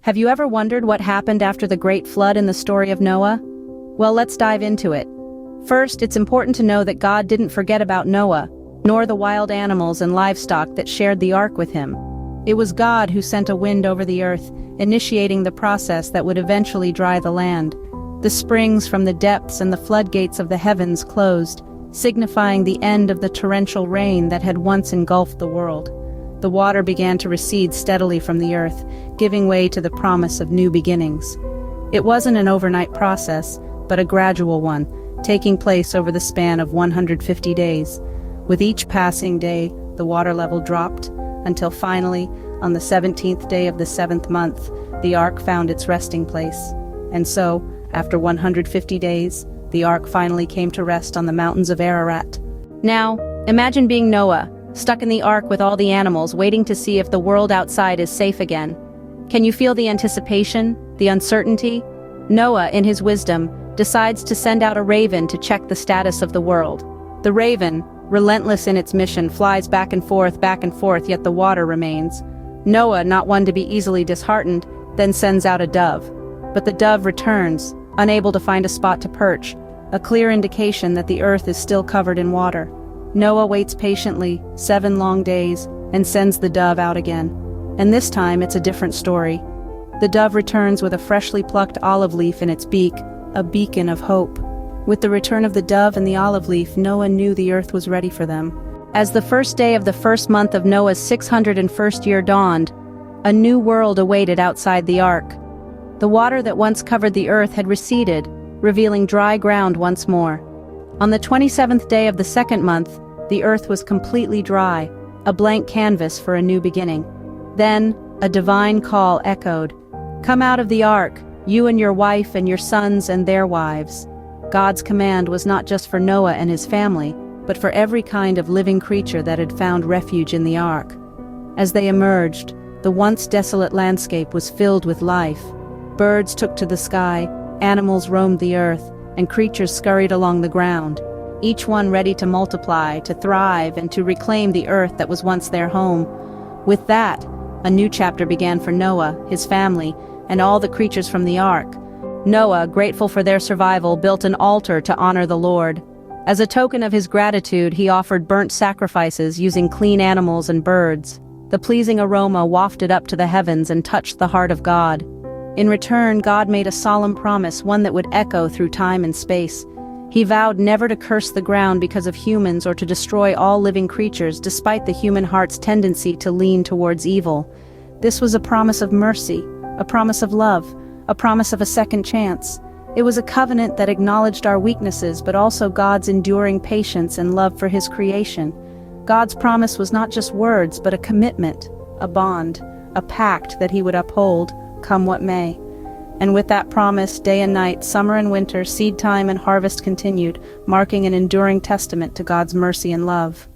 Have you ever wondered what happened after the Great Flood in the story of Noah? Well, let's dive into it. First, it's important to know that God didn't forget about Noah, nor the wild animals and livestock that shared the ark with him. It was God who sent a wind over the earth, initiating the process that would eventually dry the land. The springs from the depths and the floodgates of the heavens closed, signifying the end of the torrential rain that had once engulfed the world. The water began to recede steadily from the earth, giving way to the promise of new beginnings. It wasn't an overnight process, but a gradual one, taking place over the span of 150 days. With each passing day, the water level dropped, until finally, on the 17th day of the 7th month, the ark found its resting place. And so, after 150 days, the ark finally came to rest on the mountains of Ararat. Now, imagine being Noah, stuck in the ark with all the animals, waiting to see if the world outside is safe again. Can you feel the anticipation, the uncertainty? Noah, in his wisdom, decides to send out a raven to check the status of the world. The raven, relentless in its mission, flies back and forth, yet the water remains. Noah, not one to be easily disheartened, then sends out a dove. But the dove returns, unable to find a spot to perch, a clear indication that the earth is still covered in water. Noah waits patiently, 7 long days, and sends the dove out again. And this time it's a different story. The dove returns with a freshly plucked olive leaf in its beak, a beacon of hope. With the return of the dove and the olive leaf, Noah knew the earth was ready for them. As the first day of the first month of Noah's 601st year dawned, a new world awaited outside the ark. The water that once covered the earth had receded, revealing dry ground once more. On the 27th day of the 2nd month, the earth was completely dry, a blank canvas for a new beginning. Then, a divine call echoed. "Come out of the ark, you and your wife and your sons and their wives." God's command was not just for Noah and his family, but for every kind of living creature that had found refuge in the ark. As they emerged, the once desolate landscape was filled with life. Birds took to the sky, animals roamed the earth, and creatures scurried along the ground, each one ready to multiply, to thrive, and to reclaim the earth that was once their home. With that, a new chapter began for Noah, his family, and all the creatures from the ark. Noah, grateful for their survival, built an altar to honor the Lord. As a token of his gratitude, he offered burnt sacrifices using clean animals and birds. The pleasing aroma wafted up to the heavens and touched the heart of God. In return, God made a solemn promise, one that would echo through time and space. He vowed never to curse the ground because of humans or to destroy all living creatures, despite the human heart's tendency to lean towards evil. This was a promise of mercy, a promise of love, a promise of a second chance. It was a covenant that acknowledged our weaknesses, but also God's enduring patience and love for his creation. God's promise was not just words, but a commitment, a bond, a pact that he would uphold, come what may. And with that promise, day and night, summer and winter, seed time and harvest continued, marking an enduring testament to God's mercy and love.